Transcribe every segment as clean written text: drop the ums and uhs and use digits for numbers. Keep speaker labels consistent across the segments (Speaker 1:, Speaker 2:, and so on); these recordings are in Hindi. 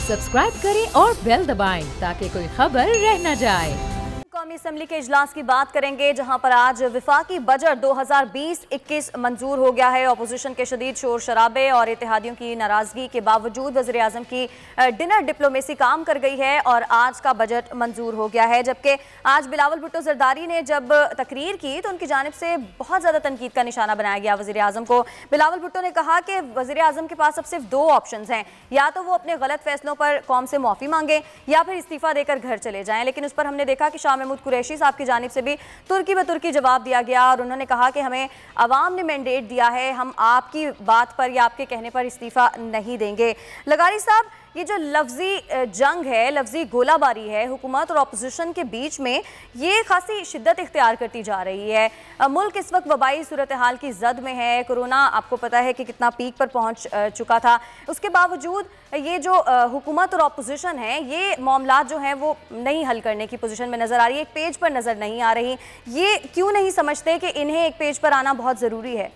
Speaker 1: सब्सक्राइब करें और बेल दबाएं ताकि कोई खबर रह न जाए।
Speaker 2: कौमी असम्बली के इजलास की बात करेंगे, जहां पर आज विफाकी बजट 2020-21 मंजूर हो गया है। अपोजिशन के शदीद शोर शराबे और इत्तेहादियों की नाराजगी के बावजूद वज़ीर आज़म की डिनर डिप्लोमेसी काम कर गई है और आज का बजट मंजूर हो गया है। जबकि आज बिलावल भुट्टो जरदारी ने जब तकरीर की तो उनकी जानिब से बहुत ज़्यादा तनकीद का निशाना बनाया गया वज़ीर आज़म को। बिलावल भुट्टो ने कहा कि वज़ीर आज़म के पास अब सिर्फ दो ऑप्शन हैं, या तो वो अपने गलत फैसलों पर कौम से माफ़ी मांगे या फिर इस्तीफ़ा देकर घर चले जाएँ। लेकिन उस पर हमने देखा कि शाह महमूद कुरैशी साहब की जानिब से भी तुर्की ब तुर्की जवाब दिया गया और उन्होंने कहा कि हमें अवाम ने मैंडेट दिया है, हम आपकी बात पर या आपके कहने पर इस्तीफा नहीं देंगे। लगारी साहब, ये जो लफ्जी जंग है, लफ्जी गोलाबारी है हुकूमत और अपोजिशन के बीच में, ये खासी शिद्दत इख्तियार करती जा रही है। मुल्क इस वक्त वबाई सूरत हाल की जद में है। कोरोना आपको पता है कि कितना पीक पर पहुंच चुका था। उसके बावजूद ये जो हुकूमत और अपोजिशन है, ये मामलात जो हैं वो नहीं हल करने की पोजीशन में नज़र आ रही है, एक पेज पर नज़र नहीं आ रही। ये क्यों नहीं समझते कि इन्हें एक पेज पर आना बहुत ज़रूरी है?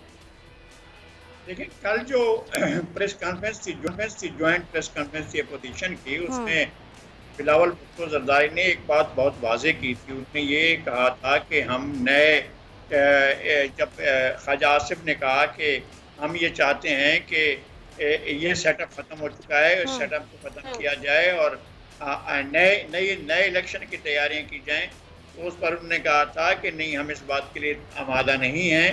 Speaker 3: देखिए, कल जो प्रेस कॉन्फ्रेंस थी, ज्वाइंट प्रेस कॉन्फ्रेंस थी अपोजिशन की, उसमें बिलावल भुट्टो जरदारी ने एक बात बहुत वाजे की थी। उसने ये कहा था कि हम नए, जब ख्वाजा आसिफ ने कहा कि हम ये चाहते हैं कि ये सेटअप ख़त्म हो चुका है, इस सेटअप को ख़त्म किया जाए और नए इलेक्शन की तैयारियां की जाएं, तो उस पर उन्होंने कहा था कि नहीं, हम इस बात के लिए आमादा नहीं हैं,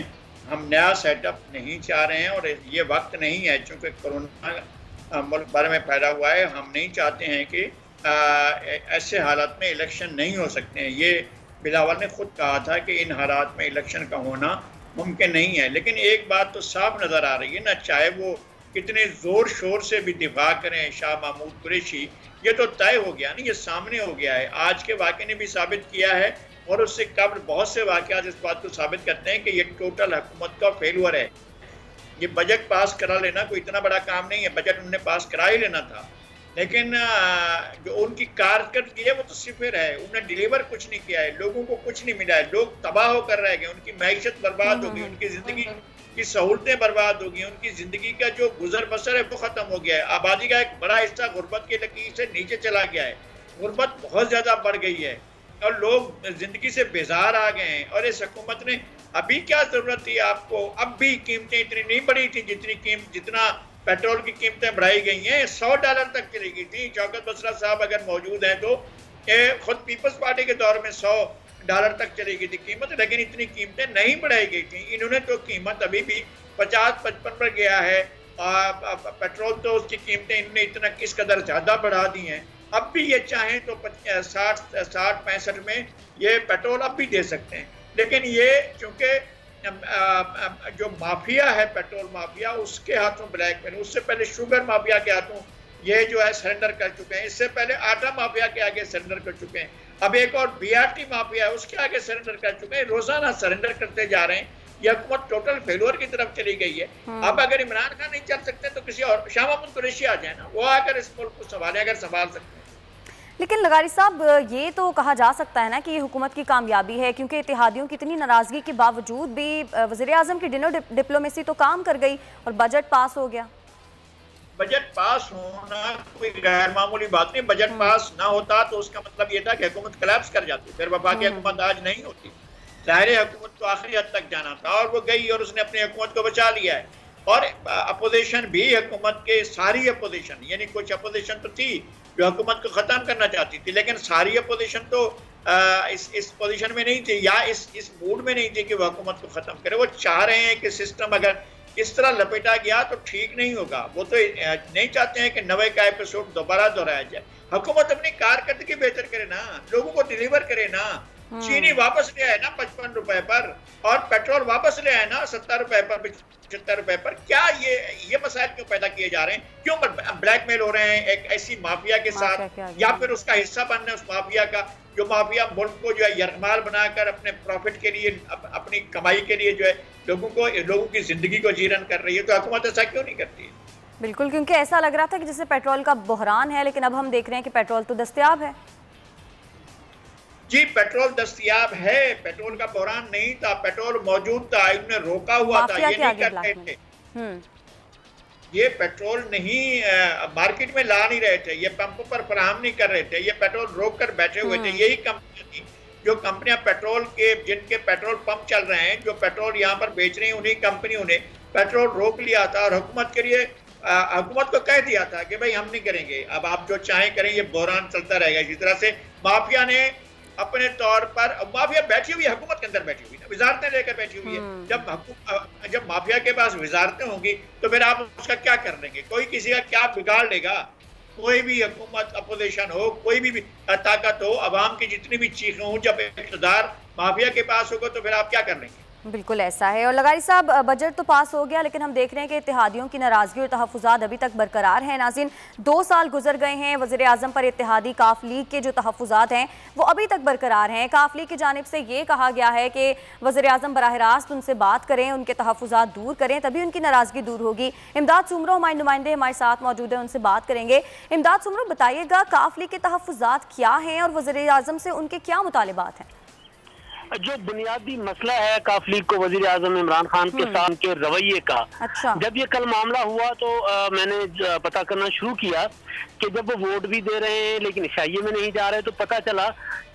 Speaker 3: हम नया सेटअप नहीं चाह रहे हैं और ये वक्त नहीं है, चूँकि कोरोना मुल्क भर में फैला हुआ है। हम नहीं चाहते हैं कि ऐसे हालात में इलेक्शन नहीं हो सकते हैं। ये बिलावल ने खुद कहा था कि इन हालात में इलेक्शन का होना मुमकिन नहीं है। लेकिन एक बात तो साफ नज़र आ रही है ना, चाहे वो कितने ज़ोर शोर से भी दिफा करें शाह महमूद कुरैशी, ये तो तय हो गया ना, ये सामने हो गया है। आज के वाक़े ने भी साबित किया है और उससे कबल बहुत से वाक़यात इस बात को साबित करते हैं कि ये टोटल हुकूमत का फेलुअर है। ये बजट पास करा लेना कोई इतना बड़ा काम नहीं है, बजट उन्होंने पास करा ही लेना था, लेकिन जो उनकी कारकर्दगी है वो तो सिफर है। उन्होंने डिलीवर कुछ नहीं किया है, लोगों को कुछ नहीं मिला है, लोग तबाह होकर रह गए, उनकी मैशत बर्बाद हो गई, उनकी ज़िंदगी की सहूलतें बर्बाद हो गई, उनकी ज़िंदगी का जो गुजर बसर है वो ख़त्म हो गया है। आबादी का एक बड़ा हिस्सा गुर्बत की लकीर से नीचे चला गया है, गुर्बत बहुत ज़्यादा बढ़ गई है और लोग ज़िंदगी से बेजार आ गए हैं। और इस हुकूमत ने अभी क्या ज़रूरत थी आपको? अब भी कीमतें इतनी नहीं बढ़ी थी जितना पेट्रोल की कीमतें बढ़ाई गई हैं। $100 तक चली गई थी। शौकत बसरा साहब अगर मौजूद हैं तो खुद पीपल्स पार्टी के दौर में $100 तक चली गई थी कीमत, लेकिन इतनी कीमतें नहीं बढ़ाई गई थी। इन्होंने तो कीमत अभी भी 50-55 पर गया है। पेट्रोल तो उसकी कीमतें इन्होंने इतना किस कदर ज़्यादा बढ़ा दी हैं। अब भी ये चाहें तो 60-65 में ये पेट्रोल अब भी दे सकते हैं, लेकिन ये चूँकि जो माफिया है, पेट्रोल माफिया, उसके हाथों ब्लैकमेल, उससे पहले शुगर माफिया के हाथों ये जो है सरेंडर कर चुके हैं, इससे पहले आटा माफिया के आगे सरेंडर कर चुके हैं, अब एक और BRT माफिया है उसके आगे सरेंडर कर चुके हैं। रोजाना सरेंडर करते जा रहे हैं। यह हुकूमत टोटल फेलुअर की तरफ चली गई है। अब अगर इमरान खान नहीं चल सकते तो किसी और, शाह महमूद कुरैशी आ जाए ना, वो आकर इस मुल्क को संभाले, अगर संभाल सकते हैं।
Speaker 2: लेकिन लगारी साहब, ये तो कहा जा सकता है ना कि ये हुकूमत की कामयाबी है, क्योंकि इत्तेहादियों की इतनी नाराजगी के बावजूद भी वज़ीर आज़म की डिनर डिप्लोमेसी तो काम कर गई और बजट पास हो गया।
Speaker 3: बजट पास होना कोई गैर मामूली बात नहीं। बजट पास ना होता तो उसका मतलब ये था कि हुकूमत कोलैप्स कर जाती, फिर वफाकी हुकूमत आज नहीं होती। ज़ाहिर हुकूमत तो आखिरी हद तक जाना था और वो गई और उसने अपनी हुकूमत को बचा लिया है। और अपोजिशन भी, हुकूमत के सारी अपोजिशन, यानी कुछ अपोजिशन तो थी जो हुकूमत को ख़त्म करना चाहती थी, लेकिन सारी अपोजिशन तो इस पोजीशन में नहीं थी या इस मूड में नहीं थी कि वह हुकूमत को ख़त्म करे। वो चाह रहे हैं कि सिस्टम अगर इस तरह लपेटा गया तो ठीक नहीं होगा। वो तो नहीं चाहते हैं कि 90 का एपिसोड दोबारा दोहराया जाए। हुकूमत अपनी कारकर्दगी बेहतर करे ना, लोगों को डिलीवर करे ना। चीनी वापस ले आए ना 55 रुपए पर, और पेट्रोल वापस ले आए ना 70 रुपए पर, 75 रुपए पर। क्या ये मसाइल क्यों पैदा किए जा रहे हैं? क्यों ब्लैकमेल हो रहे हैं एक ऐसी माफिया के साथ, या फिर उसका हिस्सा बनना उस माफिया का, जो माफिया मुल्क को जो है यरगमाल बनाकर अपने प्रॉफिट के लिए, अपनी कमाई के लिए जो है लोगों की जिंदगी को जीरन कर रही है। तो हुकूमत ऐसा क्यों नहीं करती है?
Speaker 2: बिल्कुल, क्योंकि ऐसा लग रहा था कि जैसे पेट्रोल का बहरान है, लेकिन अब हम देख रहे हैं कि पेट्रोल तो दस्तयाब है।
Speaker 3: जी, पेट्रोल दस्तयाब है, पेट्रोल का बहरान नहीं था, पेट्रोल मौजूद था, इन्होंने रोका हुआ था, ये नहीं करते थे। ये पेट्रोल नहीं मार्केट में ला नहीं रहे थे, ये पंपों पर फराहम नहीं कर रहे थे, ये पेट्रोल रोक कर बैठे हुए थे। यही कंपनियां थी जो कंपनियां पेट्रोल के, जिनके पेट्रोल पंप चल रहे हैं, जो पेट्रोल यहाँ पर बेच रही हैं, उन्हीं कंपनियों ने पेट्रोल रोक लिया था और हुकूमत के लिए हुकूमत को कह दिया था कि भाई हम नहीं करेंगे, अब आप जो चाहें करें, ये बहरान चलता रहेगा। इसी तरह से माफिया ने अपने तौर पर, माफिया बैठी हुई है, हुकूमत के अंदर बैठी हुई है, वजारतें लेकर बैठी हुई है। जब माफिया के पास वजारतें होंगी तो फिर आप उसका क्या कर लेंगे? कोई किसी का क्या बिगाड़ लेगा? कोई भी हुकूमत, अपोजिशन हो, कोई भी ताकत हो, अवाम की जितनी भी चीखें हों, जब इक़्तिदार माफिया के पास होगा तो फिर आप क्या कर लेंगे?
Speaker 2: बिल्कुल ऐसा है। और लगारी साहब, बजट तो पास हो गया, लेकिन हम देख रहे हैं कि इत्तेहादियों की नाराजगी और तहफ़्फ़ुज़ात अभी तक बरकरार हैं। नाज़रीन, 2 साल गुजर गए हैं, वज़ीर आज़म पर इत्तेहादी काफ लीग के जो तहफ़्फ़ुज़ात हैं वो अभी तक बरकरार हैं। काफ लीग की जानिब से ये कहा गया है कि वज़ीर आज़म बराह रास्त उनसे बात करें, उनके तहफ़्फ़ुज़ात दूर करें, तभी उनकी नाराज़गी दूर होगी। इमदाद सुमरो हमारे नुमाइंदे हमारे साथ मौजूद हैं, उनसे बात करेंगे। इमदाद सुमरो, बताइएगा काफ लीग के तहफ़्फ़ुज़ात क्या हैं और वज़ीर आज़म से उनके क्या मुतालिबात हैं?
Speaker 4: जो बुनियादी मसला है काफ लीग को वजीर आजम इमरान खान के साथ के रवैये का,
Speaker 2: अच्छा।
Speaker 4: जब ये कल मामला हुआ तो मैंने पता करना शुरू किया कि जब वो वोट भी दे रहे हैं लेकिन इशाइये में नहीं जा रहे, तो पता चला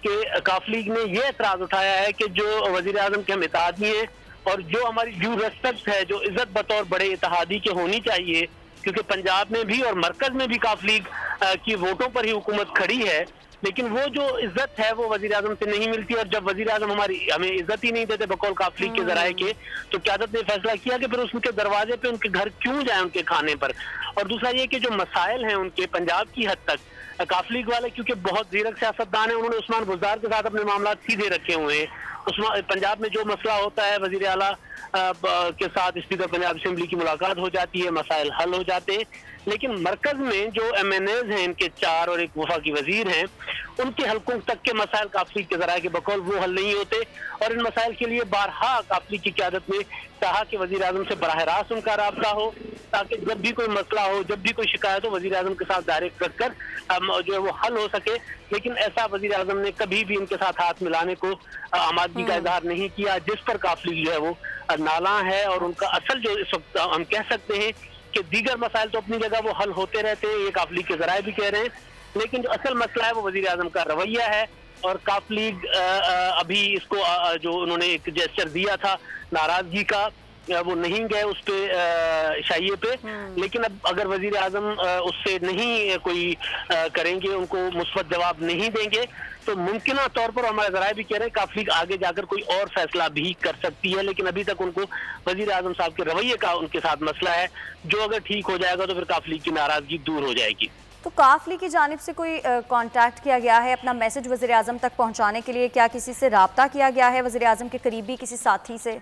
Speaker 4: कि काफ लीग ने ये एतराज उठाया है कि जो वजीर आजम के हम इत्तेहादी हैं और जो हमारी ड्यू रेस्पेक्ट है, जो इज्जत बतौर बड़े इत्तेहादी के होनी चाहिए, क्योंकि पंजाब में भी और मरकज में भी काफ लीग की वोटों पर ही हुकूमत खड़ी है, लेकिन वो जो इज्जत है वो वजीर आजम से नहीं मिलती। और जब वजीर आजम हमें इज्जत ही नहीं देते बकौल काफ लीग के जराए के, तो क़यादत ने फैसला किया कि फिर उसके दरवाजे पे उनके घर क्यों जाए उनके खाने पर। और दूसरा ये कि जो मसाइल हैं उनके पंजाब की हद तक काफ लीग वाले क्योंकि बहुत जीरक सियासतदान है, उन्होंने उस्मान बुज़दार के साथ अपने मामला सीधे रखे हुए हैं। पंजाब में जो मसला होता है वजीर आला के साथ स्पीकर पंजाब असेंबली की मुलाकात हो जाती है, मसाइल हल हो जाते हैं। लेकिन मरकज में जो MNAs हैं, इनके 4 और एक वफाकी वजीर हैं, उनके हलकों तक के मसाइल काफ लीग के जराए के बकौल वो हल नहीं होते। और इन मसाइल के लिए बारहा काफ लीग की क़यादत में कहा कि वजीर आजम से बराह रास्त उनका राब्ता हो, ताकि जब भी कोई मसला हो, जब भी कोई शिकायत हो, वजीर आजम के साथ डायरेक्ट रखकर जो है वो हल हो सके। लेकिन ऐसा वजीर आजम ने कभी भी इनके साथ हाथ मिलाने को आमादगी का इजहार नहीं किया, जिस पर काफ लीग जो है वो नाला है। और उनका असल जो इस वक्त हम कह सकते हैं कि दीगर मसाइल तो अपनी जगह वो हल होते रहते हैं, ये काफ लीग के जराए भी कह रहे हैं, लेकिन जो असल मसला है वो वजीर आजम का रवैया है। और काफ लीग अभी इसको जो उन्होंने एक जेस्चर दिया था नाराजगी का, वो नहीं गए उस पे इशाइये पे। लेकिन अब अगर वजीर आजम उससे नहीं कोई करेंगे, उनको मुस्बत जवाब नहीं देंगे, तो मुमकिन तौर पर हमारे जराए भी कह रहे हैं काफ लीग आगे जाकर कोई और फैसला भी कर सकती है। लेकिन अभी तक उनको वजीर आजम साहब के रवैये का उनके साथ मसला है, जो अगर ठीक हो जाएगा तो फिर काफ लीग की नाराजगी दूर हो जाएगी।
Speaker 2: तो काफ लीग की जानिब से कोई कांटेक्ट किया गया है अपना मैसेज वज़ीर आज़म तक पहुंचाने के लिए? क्या किसी से राब्ता किया गया है वज़ीर आज़म के करीबी किसी साथी से?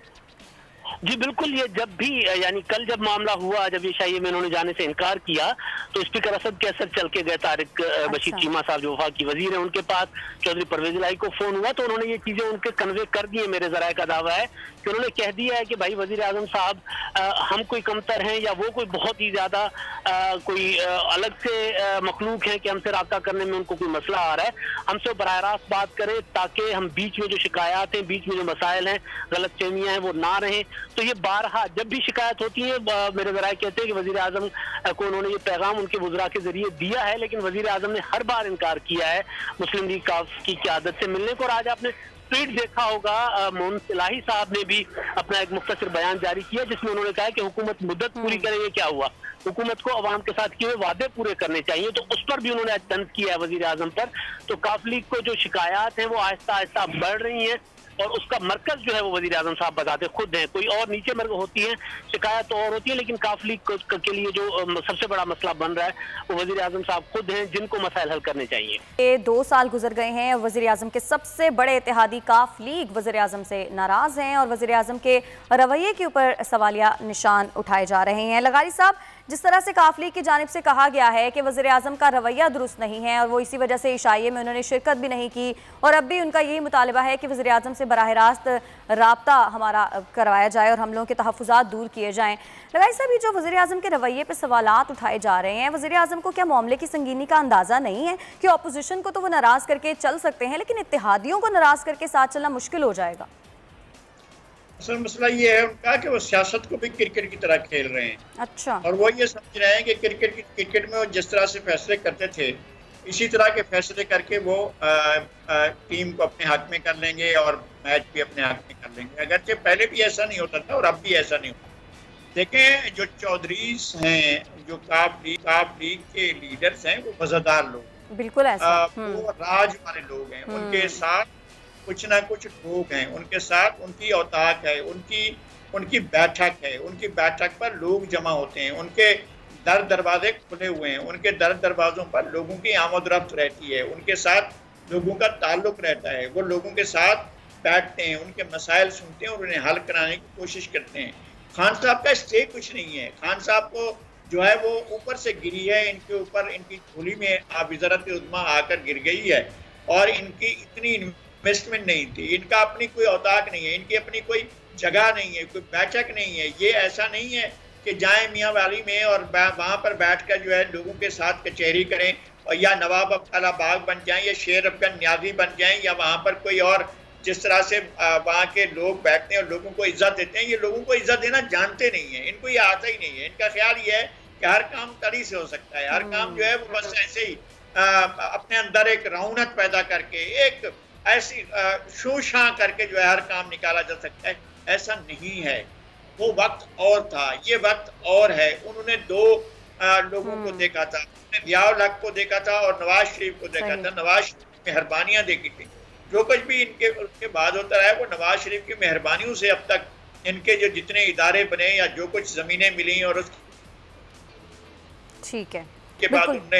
Speaker 4: जी बिल्कुल, ये जब भी यानी कल जब मामला हुआ, जब ये शाही में उन्होंने जाने से इनकार किया, तो स्पीकर असद के असर चल के गए तारिक बशीर चीमा साहब जो वफाकी वजीर हैं, उनके पास चौधरी परवेज इलाही को फोन हुआ, तो उन्होंने ये चीजें उनके कन्वे कर दी है। मेरे जराए का दावा है कि उन्होंने कह दिया है कि भाई वजीर आजम साहब हम कोई कमतर हैं या वो कोई बहुत ही ज्यादा कोई अलग से मखलूक है कि हमसे रब्ता करने में उनको कोई मसला आ रहा है, हमसे बराह रास्त बात करें, ताकि हम बीच में जो शिकायत हैं, बीच में जो मसाइल हैं, गलत फहमियाँ हैं, वो ना रहें। तो ये बारहा जब भी शिकायत होती है, मेरे ज़राए कहते हैं कि वजीर आजम को उन्होंने ये पैगाम उनके वज़रा के जरिए दिया है, लेकिन वजीर आजम ने हर बार इनकार किया है मुस्लिम लीग काफ की क़यादत से मिलने को। और आज आपने ट्वीट देखा होगा, मोहन इलाही साहब ने भी अपना एक मुख्तसर बयान जारी किया, जिसमें उन्होंने कहा कि हुकूमत मुद्दत पूरी करे। ये क्या हुआ? हुकूमत को अवाम के साथ किए हुए वादे पूरे करने चाहिए, तो उस पर भी उन्होंने आज तंज किया है वजीर आजम पर। तो काफ लीग को जो शिकायत हैं वो आहिस्ता आहिस्ता बढ़ रही हैं, और उसका मरकज जो है वो वजीर आजम साहब बताते खुद हैं। कोई और नीचे मर्ग होती है, शिकायत तो और होती है, लेकिन काफ लीग के लिए जो सबसे बड़ा मसला बन रहा है वो वजीर आजम साहब खुद हैं, जिनको मसाइल हल करने चाहिए।
Speaker 2: ये 2 साल गुजर गए हैं, वजीर आजम के सबसे बड़े इत्तेहादी काफ लीग वजीर आजम से नाराज हैं और वजीर आजम के रवैये के ऊपर सवालिया निशान उठाए जा रहे हैं। लगारी साहब, जिस तरह से काफ लीग की जानिब से कहा गया है कि वज़ीर आज़म का रवैया दुरुस्त नहीं है और वो इसी वजह से इशाइये में उन्होंने शिरकत भी नहीं की, और अब भी उनका यही मुतालबा है कि वज़ीर आज़म से बराह रास्त राब्ता हमारा करवाया जाए और हम लोगों के तहफ़्फ़ुज़ात दूर किए जाएँ। लगाई साहब, ये जो वज़ीर आज़म के रवैये पर सवालात उठाए जा रहे हैं, वज़ीर आज़म को क्या मामले की संगीनी का अंदाज़ा नहीं है कि अपोजिशन को तो वो नाराज़ करके चल सकते हैं, लेकिन इत्तेहादियों को नाराज़ करके साथ चलना मुश्किल हो जाएगा?
Speaker 3: असल मसला ये है उनका कि वो सियासत को भी क्रिकेट की तरह खेल रहे हैं।
Speaker 2: अच्छा।
Speaker 3: और वो ये समझ रहे हैं कि क्रिकेट में वो जिस तरह से फैसले करते थे इसी तरह के फैसले करके वो टीम को अपने हक में कर लेंगे और मैच भी अपने हक में कर लेंगे। अगरचे पहले भी ऐसा नहीं होता था और अब भी ऐसा नहीं होता। देखें, जो चौधरीज हैं, जो काफ लीग के लीडर्स हैं, वो वफादार लोग,
Speaker 2: बिल्कुल ऐसा
Speaker 3: वो राज वाले लोग हैं। उनके साथ कुछ ना कुछ लोग हैं, उनके साथ उनकी औताक है, उनकी बैठक है, उनकी बैठक पर लोग जमा होते हैं, उनके दर दरवाजे खुले हुए हैं, उनके दर दरवाजों पर लोगों की आमद-रफ्त रहती है, उनके साथ लोगों का ताल्लुक रहता है, वो लोगों के साथ बैठते हैं, उनके मसाइल सुनते हैं और उन्हें हल कराने की कोशिश करते हैं। खान साहब का स्टे कुछ नहीं है। खान साहब को जो है वो ऊपर से गिरी है, इनके ऊपर इनकी झोली में वज़ारत उज़्मा आकर गिर गई है और इनकी इतनी इन्वेस्टमेंट नहीं थी, इनका अपनी कोई औताक नहीं है, इनकी अपनी कोई जगह नहीं है, कोई बैठक नहीं है। ये ऐसा नहीं है कि जाएं मियाँ वाली में और वहाँ पर बैठकर जो है लोगों के साथ कचहरी करें और या नवाब अब्दुल्ला बाग बन जाएं या शेर अफगन न्याजी बन जाएं या वहाँ पर कोई और जिस तरह से वहाँ के लोग बैठते हैं और लोगों को इज्जत देते हैं। ये लोगों को इज्जत देना जानते नहीं है, इनको ये आता ही नहीं है। इनका ख्याल ये है कि हर काम तरी से हो सकता है, हर काम जो है वो बस ऐसे ही अपने अंदर एक रौनक पैदा करके एक ऐसी शोशा करके जो है हर काम निकाला जा सकता है। ऐसा नहीं है। वो वक्त और था, ये वक्त और है। उन्होंने दो लोगों को देखा था, उन्होंने ज़ियाउल हक को देखा था और नवाज शरीफ को देखा था। नवाज शरीफ की मेहरबानियां देखी थी। जो कुछ भी उसके बाद होता रहा है वो नवाज शरीफ की मेहरबानियों से अब तक इनके जो जितने इदारे बने या जो कुछ जमीनें मिली और उसके
Speaker 2: ठीक है
Speaker 3: के बाद उन्होंने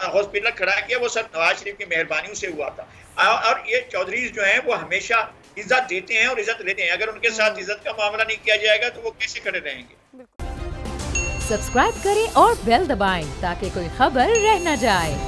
Speaker 3: हॉस्पिटल खड़ा किया, वो सब नवाज शरीफ की मेहरबानियों से हुआ था। और ये चौधरी जो हैं वो हमेशा इज्जत देते हैं और इज्जत लेते हैं। अगर उनके साथ इज्जत का मामला नहीं किया जाएगा तो वो कैसे खड़े रहेंगे।
Speaker 1: सब्सक्राइब करें और बेल दबाएं ताकि कोई खबर रह न जाए।